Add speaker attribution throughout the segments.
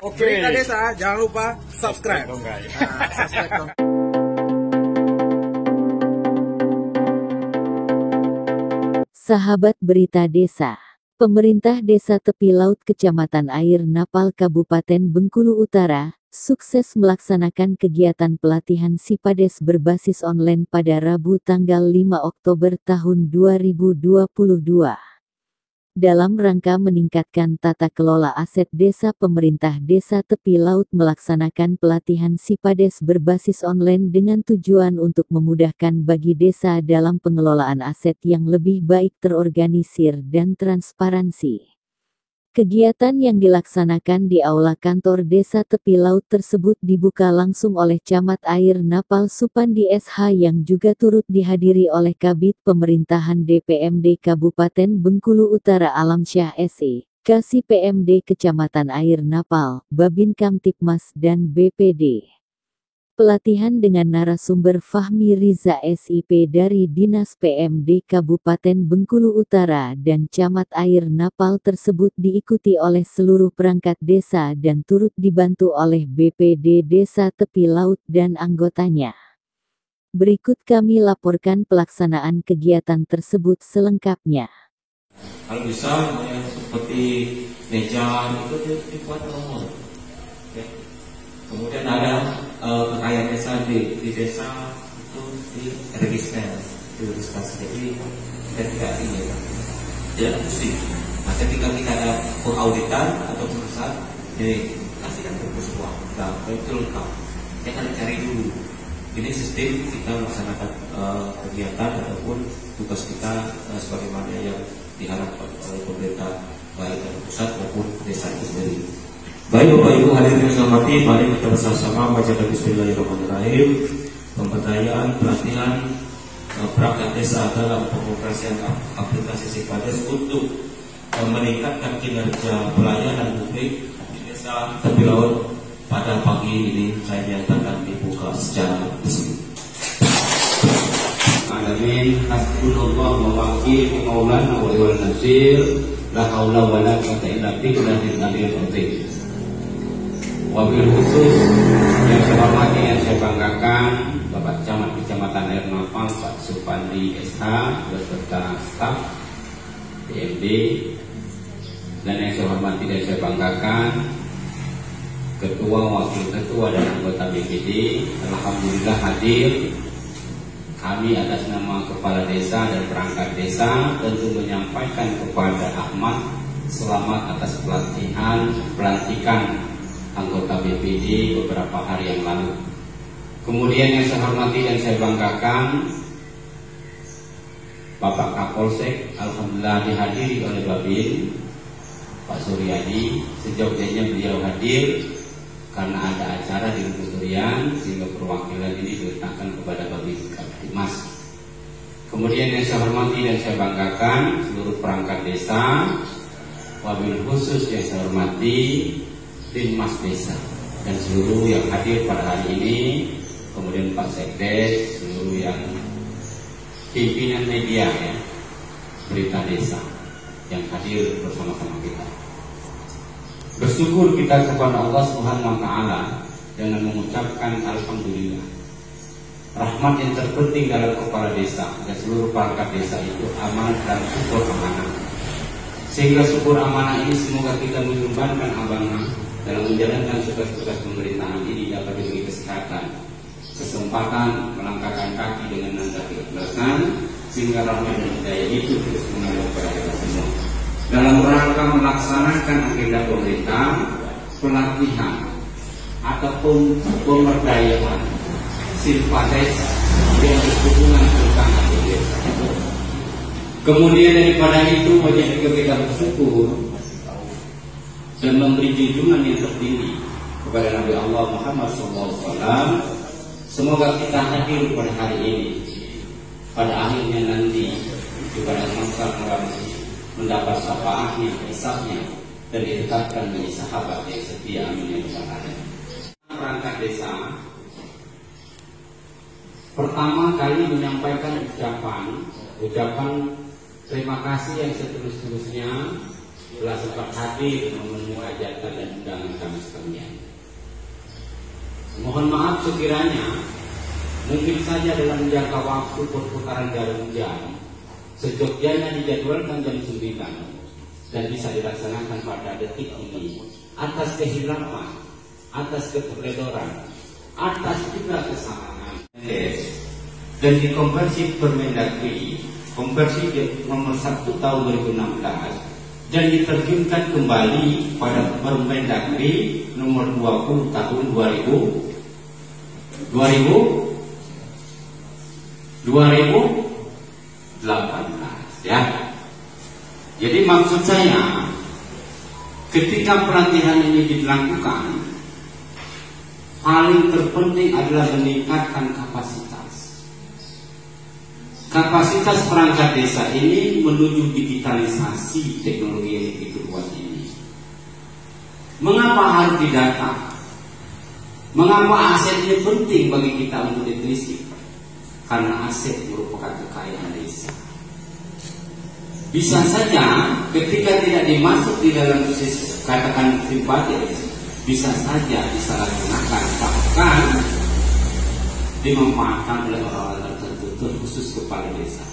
Speaker 1: Oke, Desa, jangan lupa subscribe. Subscribe dong.
Speaker 2: Sahabat Berita Desa. Pemerintah Desa Tepi Laut Kecamatan Air Napal Kabupaten Bengkulu Utara, sukses melaksanakan kegiatan pelatihan SIPADES berbasis online pada Rabu tanggal 5 Oktober tahun 2022. Dalam rangka meningkatkan tata kelola aset desa, pemerintah Desa Tepi Laut melaksanakan pelatihan SIPADES berbasis online dengan tujuan untuk memudahkan bagi desa dalam pengelolaan aset yang lebih baik, terorganisir, dan transparansi. Kegiatan yang dilaksanakan di Aula Kantor Desa Tepi Laut tersebut dibuka langsung oleh Camat Air Napal Supandi SH yang juga turut dihadiri oleh Kabid Pemerintahan DPMD Kabupaten Bengkulu Utara Alamsyah SE, Kasih PMD Kecamatan Air Napal, Babin Kamtipmas dan BPD. Pelatihan dengan narasumber Fahmi Riza SIP dari Dinas PMD Kabupaten Bengkulu Utara dan Camat Air Napal tersebut diikuti oleh seluruh perangkat desa dan turut dibantu oleh BPD Desa Tepi Laut dan anggotanya. Berikut kami laporkan pelaksanaan kegiatan tersebut selengkapnya.
Speaker 3: Kalau bisa seperti meja itu dibuat nomor. Kemudian ada kekayaan desa di desa itu diregistrasi. Jadi kita tidak ini ya, tidak mesti. Nah, ketika kita ada pengauditan atau perusahaan, jadi kasihkan buku uang, itu lengkap. Jangan cari dulu. Ini sistem kita melaksanakan kegiatan ataupun tugas kita sebagaimana yang diharapkan oleh pemerintah baik dari pusat maupun desa itu sendiri. Baik Bapak Ibu hadirin yang saya hormati, mari kita bersama-sama membaca Bismillahirrahmanirrahim. Pemberdayaan pelatihan perangkat desa dalam pengoperasian aplikasi SIPADES untuk meningkatkan kinerja pelayanan publik di Desa Tepi Laut pada pagi ini saya nyatakan dibuka secara resmi.
Speaker 4: Alamin, hasbunallah wa wakil maulana wa wal nasir, la haula wa la quwwata illa billah. Wabil khusus yang saya hormati, yang saya banggakan, Bapak Camat Kecamatan Air Napal Pak Supandi SH beserta staf PMD, dan yang saya hormati dan saya banggakan Ketua, Wakil Ketua dan anggota BPD. Alhamdulillah hadir. Kami atas nama Kepala Desa dan perangkat desa tentu menyampaikan kepada Ahmad selamat atas pelantikan anggota BPD beberapa hari yang lalu. Kemudian yang saya hormati dan saya banggakan Bapak Kapolsek, alhamdulillah dihadiri oleh Babin Pak Suryadi. Sejauh-jauhnya beliau hadir karena ada acara di Durian, sehingga perwakilan ini diletakkan kepada Babin Kamtipmas. Kemudian yang saya hormati dan saya banggakan seluruh perangkat desa, wabil khusus yang saya hormati Dinmas Desa dan seluruh yang hadir pada hari ini, kemudian Pak Sekdes, seluruh yang pimpinan media ya, Berita Desa yang hadir bersama-sama kita. Bersyukur kita kepada Allah Subhanahu wa Ta'ala dengan mengucapkan alhamdulillah. Rahmat yang terpenting dalam kepala desa dan seluruh perangkat desa itu amanah dan syukur amanah. Sehingga syukur amanah ini semoga kita menyumbangkan amanah dalam menjalankan tugas-tugas pemerintahan ini dapat diberi kesehatan, kesempatan melangkahkan kaki dengan nanda keikhlasan, sehingga rahmat dan hidayah itu terus mengalir kepada kita semua. Dalam rangka melaksanakan agenda pemerintah, pelatihan ataupun pemberdayaan SIPADES yang berhubungan tentang aset desa. Kemudian daripada itu banyak juga kita bersyukur dan memberi junjungan yang tertinggi kepada Nabi Allah Muhammad SAW. Semoga kita hadir pada hari ini, pada akhirnya nanti kepada masa mendapat syafaatnya, hisabnya, dan ditetapkan menjadi sahabat yang setia. Amin ya rabbal alamin. Perangkat desa pertama kali menyampaikan ucapan terima kasih yang seterus-terusnya telah sempat hadir memenuhi hajatan dan undangan kami Mohon maaf sekiranya mungkin saja dalam jangka waktu perputaran jarum jam sejogjanya dijadwalkan jam 9 dan bisa dilaksanakan pada detik ini atas kehilapan, atas keteledoran, atas juga kesalahan. Dan dikonversi Permendagri konversi nomor 1 tahun 2016 dan diterjunkan kembali pada Permendagri nomor 20 tahun 2018 ya. Jadi maksud saya, ketika pelatihan ini dilakukan, paling terpenting adalah meningkatkan kapasitas perangkat desa ini menuju digitalisasi teknologi yang begitu luas ini. Mengapa harus didata? Mengapa aset ini penting bagi kita untuk ditelisik? Karena aset merupakan kekayaan desa. Bisa saja ketika tidak dimasuk di dalam katakan simpatis, bisa saja disalahgunakan, bahkan dimanfaatkan oleh orang-orang tertentu, khusus kepala desa.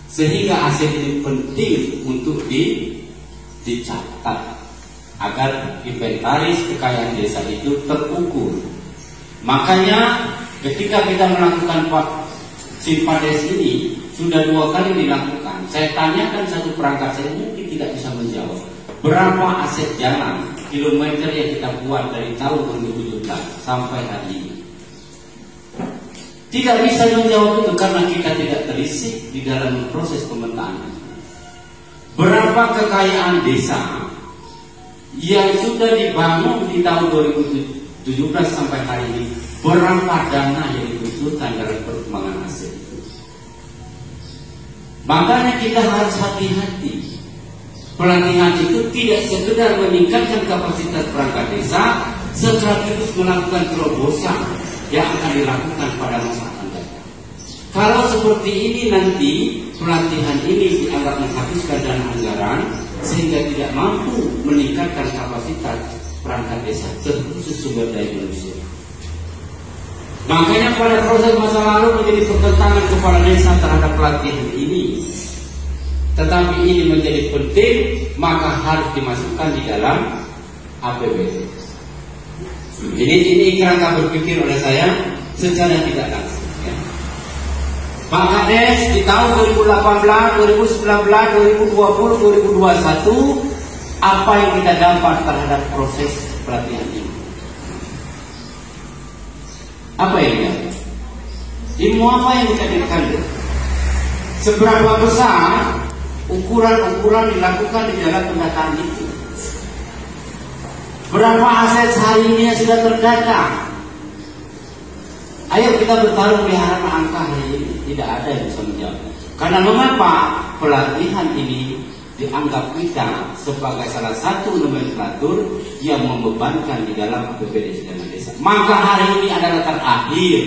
Speaker 4: Sehingga aset ini penting untuk dicatat agar inventaris kekayaan desa itu terukur. Makanya ketika kita melakukan Simpades ini sudah 2 kali dilakukan. Saya tanyakan satu perangkat, saya mungkin tidak bisa menjawab. Berapa aset jalan kilometer yang kita buat dari tahun 2017 sampai hari ini? Tidak bisa menjawab itu karena kita tidak telisik di dalam proses pemetaan. Berapa kekayaan desa yang sudah dibangun di tahun 2017 sampai hari ini? Berapa dana yang dibutuhkan dalam perkembangan aset itu? Makanya kita harus hati-hati. Pelatihan itu tidak sekedar meningkatkan kapasitas perangkat desa, sekaligus melakukan terobosan yang akan dilakukan pada masa akan datang. Kalau seperti ini nanti pelatihan ini dianggap menghabiskan dana anggaran sehingga tidak mampu meningkatkan kapasitas perangkat desa, terkhusus sumber daya manusia. Makanya pada proses masa lalu menjadi pertentangan kepala desa terhadap pelatihan ini. Tetapi ini menjadi penting, maka harus dimasukkan di dalam APBD. Ini kerangka berpikir oleh saya secara tidak langsung. Ya. Pak Kades di tahun 2018, 2019, 2020, 2021, apa yang kita dapat terhadap proses pelatihan ini? Apa yang dia? Ilmu apa yang kita dapatkan? Seberapa besar ukuran-ukuran dilakukan di dalam pendataan itu? Berapa aset hari ini yang sudah terdata? Ayo kita bertarung di hadapan angka hari ini. Tidak ada yang bisa menjawab. Karena mengapa pelatihan ini dianggap kita sebagai salah satu nomenklatur yang membebankan di dalam APBD dana desa. Maka hari ini adalah terakhir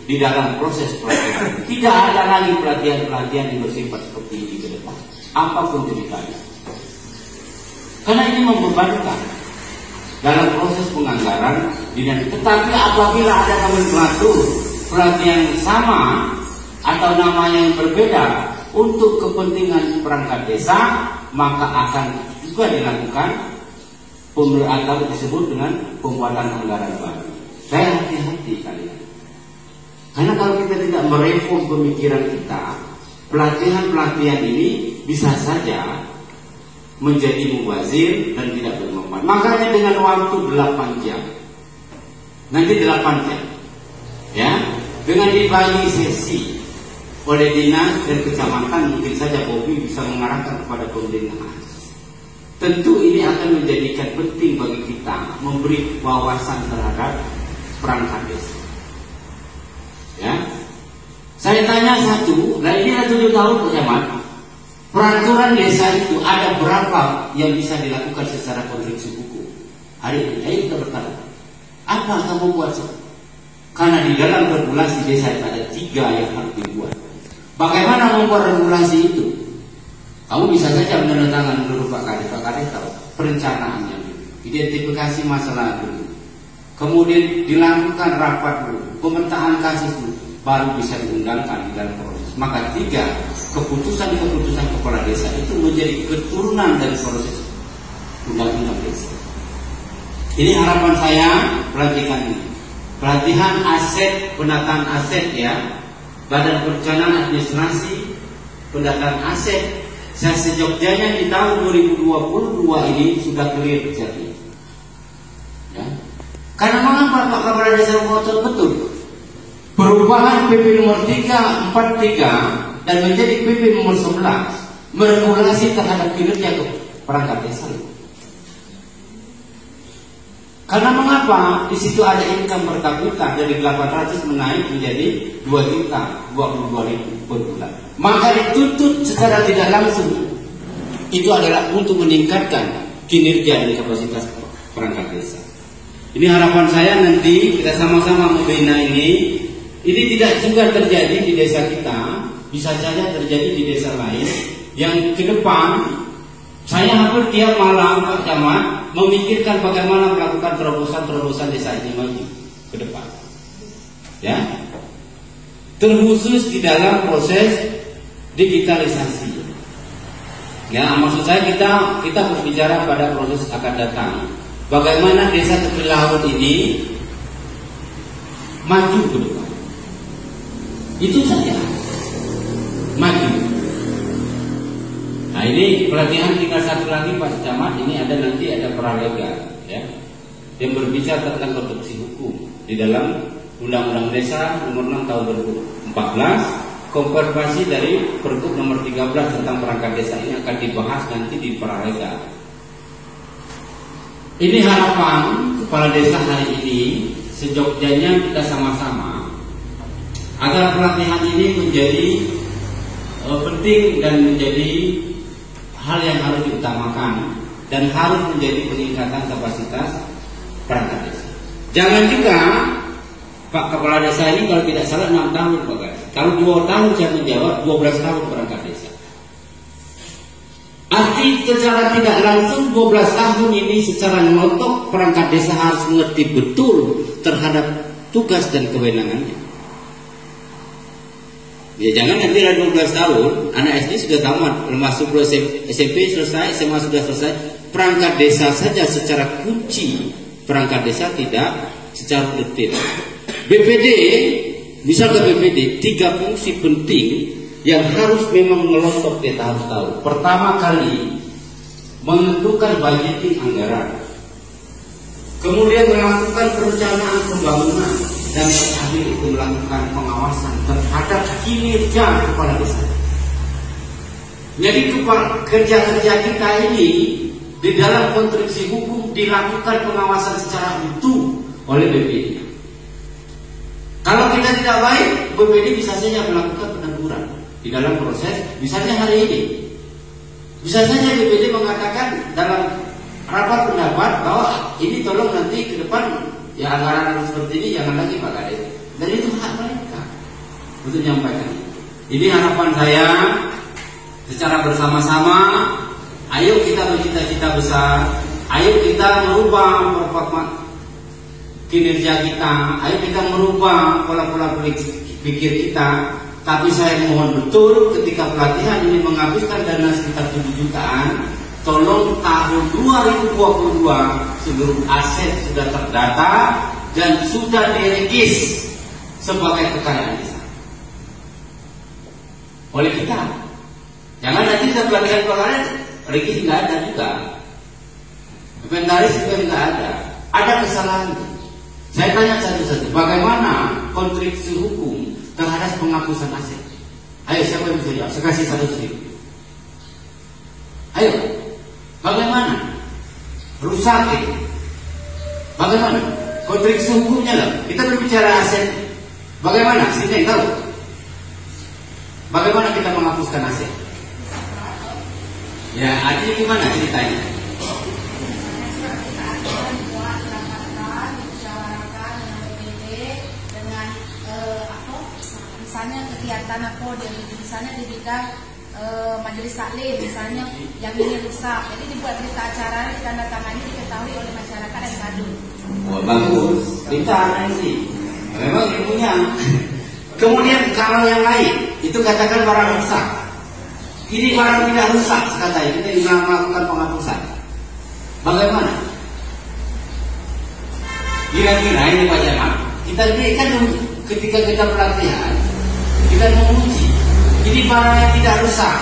Speaker 4: di dalam proses pelatihan. Tidak ada lagi pelatihan-pelatihan yang bersifat seperti ini ke depan, apapun ceritanya. Karena ini membebankan dalam proses penganggaran dinamika. Tetapi apabila ada nomenklatur pelatihan yang sama atau namanya yang berbeda untuk kepentingan perangkat desa, maka akan juga dilakukan atau disebut dengan pembuatan anggaran baru. Saya hati-hati kalian. Karena kalau kita tidak mereform pemikiran kita, pelatihan-pelatihan ini bisa saja menjadi mubazir dan tidak bermanfaat. Makanya dengan waktu 8 jam, nanti 8 jam, ya, dengan dibagi sesi oleh dinas dan kecamatan, mungkin saja Bobi bisa mengarahkan kepada pemerintahan. Tentu ini akan menjadikan penting bagi kita memberi wawasan terhadap perangkat desa. Ya, saya tanya satu, nah ini 7 tahun Pak Camat, peraturan desa itu ada berapa yang bisa dilakukan secara konstruksi hukum? Hari ini, ayo kita bertanya, apa kamu buat? Karena di dalam regulasi desa itu ada 3 yang harus dibuat. Bagaimana membuat regulasi itu? Kamu bisa saja menandatangani menurut Pak Kades. Pak Kades tahu perencanaannya, identifikasi masalah dulu, kemudian dilakukan rapat dulu, pemetaan kasus dulu, baru bisa diundangkan di dalam proses. Maka 3 keputusan-keputusan kepala desa itu menjadi keturunan dari proses undang-undang desa. Ini harapan saya pelantikan ini. Pelatihan aset, penataan aset ya, Badan Perencanaan Administrasi, pendataan aset. Saya sejogjanya di tahun 2022 ini sudah clear jadi. Ya. Karena mengapa Pak Kepala Desa ngotot betul? Perubahan PP nomor 343 dan menjadi PP nomor 11 meregulasi terhadap kinerja perangkat desa. Karena mengapa? Di situ ada income per kapita dari 800 menaik menjadi 2.022.000 per bulan. Maka dituntut secara tidak langsung itu adalah untuk meningkatkan kinerja dan kapasitas perangkat desa. Ini harapan saya nanti kita sama-sama membina ini. Ini tidak juga terjadi di desa kita, bisa saja terjadi di desa lain. Yang ke depan, saya hampir tiap malam Pak Camat memikirkan bagaimana melakukan terobosan-terobosan desa ini maju ke depan. Ya, terkhusus di dalam proses digitalisasi. Ya, maksud saya kita berbicara pada proses akan datang. Bagaimana desa tepi laut ini maju ke depan. Itu saja, maju. Nah ini pelatihan tinggal satu lagi Pak Camat, ini ada nanti ada pralega ya, yang berbicara tentang konstruksi hukum di dalam Undang-Undang Desa nomor 6 tahun 2014, konfirmasi dari Pergub nomor 13 tentang perangkat desa ini akan dibahas nanti di pralega. Ini harapan kepala desa hari ini, sejogjanya kita sama-sama agar pelatihan ini menjadi penting dan menjadi hal yang harus diutamakan dan harus menjadi peningkatan kapasitas perangkat desa. Jangan juga Pak Kepala Desa ini kalau tidak salah 6 tahun Pak Gas. Kalau 2 tahun saya menjawab 12 tahun perangkat desa. Arti secara tidak langsung 12 tahun ini secara ngotot perangkat desa harus mengerti betul terhadap tugas dan kewenangannya. Ya jangan nanti 12 tahun anak SD sudah tamat, masuk SMP selesai, SMA sudah selesai. Perangkat desa saja secara kunci perangkat desa tidak secara detail. BPD, misalnya BPD 3 fungsi penting yang harus memang melontok kita harus tahu. Pertama kali menentukan budgeting anggaran, kemudian melakukan perencanaan pembangunan, dan terakhir itu melakukan pengawasan terhadap kinerja kepala desa. Jadi kerja-kerja kita ini di dalam konstruksi hukum dilakukan pengawasan secara utuh oleh BPD. Kalau kita tidak baik, BPD bisa saja melakukan peneguran di dalam proses. Misalnya hari ini, bisa saja BPD mengatakan dalam rapat pendapat bahwa ini tolong nanti ke depan ya anggaran seperti ini jangan lagi Pak Kades. Dan itu hak mereka untuk menyampaikan. Ini harapan saya secara bersama-sama. Ayo kita bercita-cita besar. Ayo kita merubah kinerja kita. Ayo kita merubah pola-pola pikir kita. Tapi saya mohon betul ketika pelatihan ini menghabiskan dana sekitar 7 jutaan. Tolong tahun 2022 seluruh aset sudah terdata dan sudah diregis sebagai kekayaan desa oleh kita. Jangan nanti kita pelatihan regis nggak ada juga, inventaris juga nggak ada. Ada kesalahan. Saya tanya satu-satu, bagaimana konstruksi hukum terhadap penghapusan aset? Ayo siapa yang bisa jawab? Saya kasih 100.000. Ayo. Bagaimana? Rusak itu. Bagaimana? Konstruksi hukumnya lah. Kita berbicara aset. Bagaimana? Sini tahu. Bagaimana kita menghapuskan aset? Ya, artinya gimana ceritanya?
Speaker 5: Misalnya kegiatan aku, misalnya di bidang majelis taklim misalnya yang ini rusak, jadi dibuat berita acara ditandatangani diketahui oleh masyarakat dan kadun.
Speaker 4: bagus, pintar sih. Memang ilmunya. Kemudian kalau yang lain itu katakan barang rusak. Ini barang tidak rusak katanya, kita melakukan penghapusan. Bagaimana? Kira-kira ini Pak Jamal, kita ini kan ketika kita pelatihan, kita menguji. Ini barang yang tidak rusak.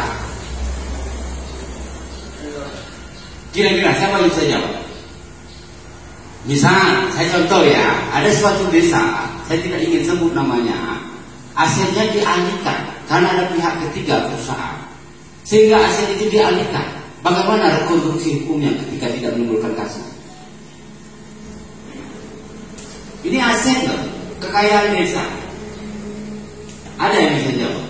Speaker 4: Kira-kira siapa yang bisa jawab? Misal, saya contoh ya, ada suatu desa, saya tidak ingin sebut namanya, asetnya dialihkan karena ada pihak ketiga perusahaan, sehingga aset itu dialihkan. Bagaimana rekonstruksi hukumnya ketika tidak menimbulkan kasus? Ini aset loh, kekayaan desa. Ada yang bisa jawab?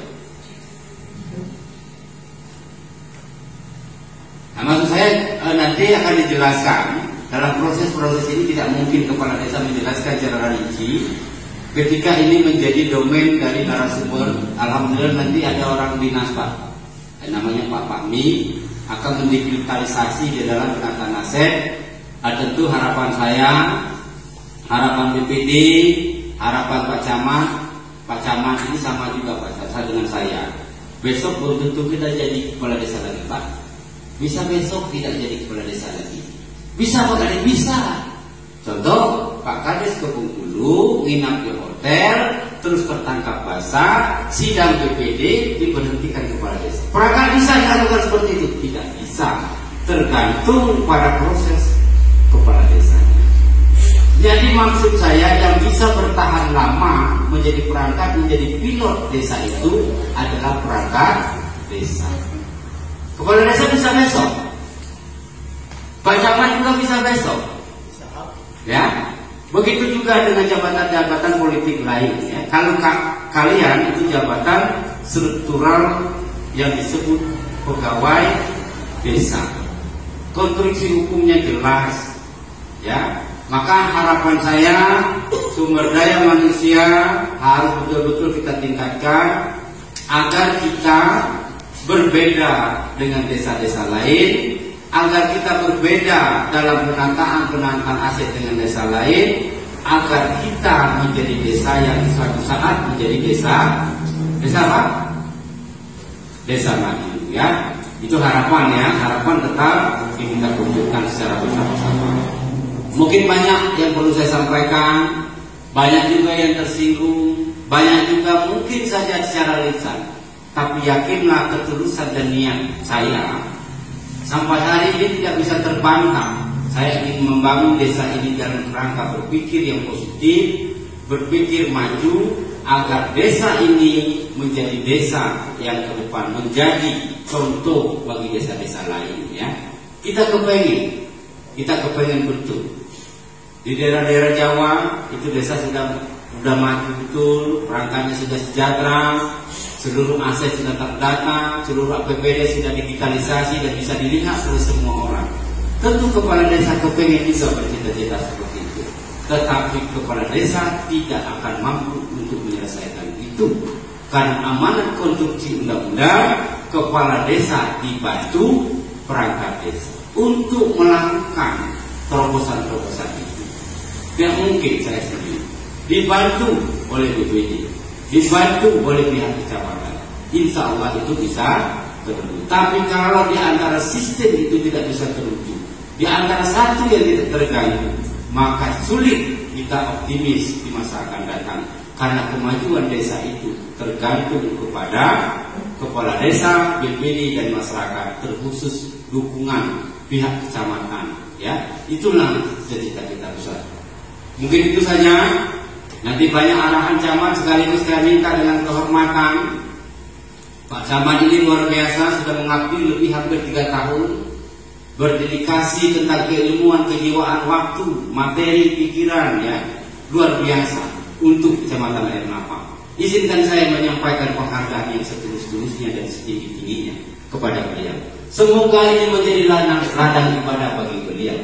Speaker 4: Nah, maksud saya nanti akan dijelaskan. Dalam proses-proses ini tidak mungkin kepala desa menjelaskan secara rinci. Ketika ini menjadi domain dari narasumber, alhamdulillah nanti ada orang dinas Pak, namanya Pak Pakmi, akan mendigitalisasi di dalam penataan aset. Tentu harapan saya, harapan BPD, harapan Pak Camat ini sama juga Pak dengan saya. Besok belum tentu kita jadi kepala desa lagi Pak. Bisa besok tidak jadi kepala desa lagi. Bisa Pak Kades, bisa. Contoh, Pak Kades ke Bengkulu, nginap di hotel, terus tertangkap basah, sidang BPD, diberhentikan kepala desa. Apakah bisa dilakukan seperti itu? Tidak bisa. Tergantung pada proses kepala desanya. Jadi maksud saya yang bisa bertahan lama menjadi perangkat, menjadi pilot desa itu adalah perangkat desa. Kepala desa bisa besok. Pak Camat juga bisa besok. Ya, begitu juga dengan jabatan-jabatan politik lain. Ya. Kalau kalian itu jabatan struktural yang disebut pegawai desa, konstruksi hukumnya jelas. Ya, maka harapan saya sumber daya manusia harus betul-betul kita tingkatkan agar kita berbeda dengan desa-desa lain. Agar kita berbeda dalam penataan aset dengan desa lain, agar kita menjadi desa yang suatu saat menjadi desa apa? Desa maju ya. Itu harapan ya, harapan tetap kita wujudkan secara bersama-sama. Mungkin banyak yang perlu saya sampaikan, banyak juga yang tersinggung, banyak juga mungkin saja secara lisan. Tapi yakinlah ketulusan dan niat saya sampai hari ini tidak bisa terbantah. Saya ingin membangun desa ini dalam rangka berpikir yang positif, berpikir maju, agar desa ini menjadi desa yang ke depan menjadi contoh bagi desa-desa lain. Ya, kita kepengen betul. Di daerah-daerah Jawa itu desa sudah maju betul, perangkatnya sudah sejahtera. Seluruh aset sudah terdata, seluruh APBD sudah digitalisasi dan bisa dilihat oleh semua orang. Tentu kepala desa kepengen juga bercita-cita seperti itu. Tetapi kepala desa tidak akan mampu untuk menyelesaikan itu. Karena amanat konstruksi undang-undang, kepala desa dibantu perangkat desa untuk melakukan terobosan-terobosan itu. Tidak mungkin saya sendiri. Dibantu oleh BPD, dibantu oleh pihak kecamatan. Insya Allah itu bisa terwujud. Tapi kalau di antara sistem itu tidak bisa terwujud, di antara satu yang tidak terganggu, maka sulit kita optimis di masa akan datang. Karena kemajuan desa itu tergantung kepada kepala desa, BPD dan masyarakat, terkhusus dukungan pihak kecamatan. Ya, itulah cita-cita kita besar. Mungkin itu saja. Nanti banyak arahan camat, sekaligus saya minta dengan kehormatan, Pak Camat ini luar biasa, sudah mengabdi lebih hampir 3 tahun, berdedikasi tentang keilmuan, kejiwaan, waktu, materi, pikiran, ya, luar biasa untuk Kecamatan Air Napal. Izinkan saya menyampaikan penghargaan yang setulus-tulusnya dan setinggi-tingginya kepada beliau. Semoga ini menjadi ladang ibadah bagi beliau.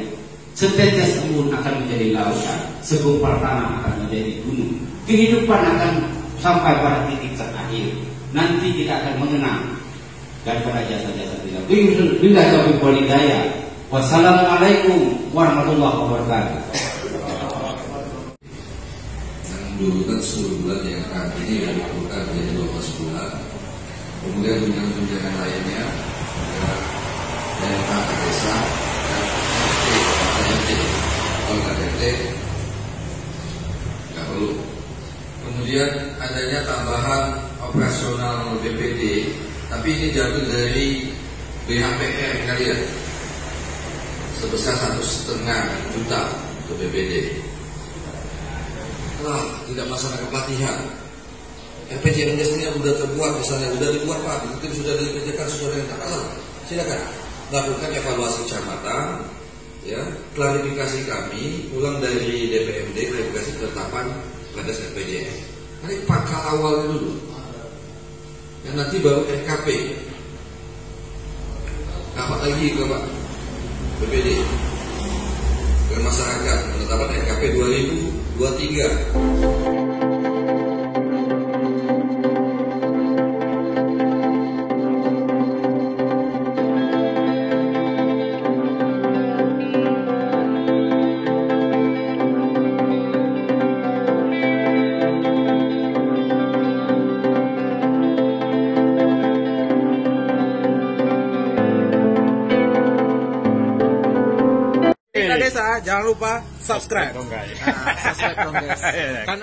Speaker 4: Setetes embun akan menjadi lautan, segumpal tanah akan menjadi gunung. Kehidupan akan sampai pada titik terakhir. Nanti kita akan mengenang daripada jasa-jasa beliau. Bila taufiq wal hidayah. Wassalamualaikum warahmatullahi wabarakatuh.
Speaker 6: dulu kan 10 bulan ya, kan ini yang diperlukan menjadi 12 bulan. Kemudian tunjangan lainnya dari perangkat desa dan RT, kalau nggak RT nggak perlu. Kemudian adanya tambahan operasional BPD, tapi ini diambil dari BHPR kalian sebesar 1,5 juta untuk BPD. Tidak melaksanakan pelatihan. RPJMD yang sudah terbuat, misalnya sudah dibuat Pak, mungkin sudah dikerjakan sesuai dengan takaran. Silakan lakukan evaluasi kecamatan, ya, klarifikasi kami, ulang dari DPMD, klarifikasi ketetapan pada RPJM. Ini pangkal awal dulu, yang nanti baru RKP. Apa lagi ke Pak BPD ke masyarakat penetapan RKP 2023.
Speaker 1: Desa, jangan lupa subscribe. Subscribe dong guys. Karena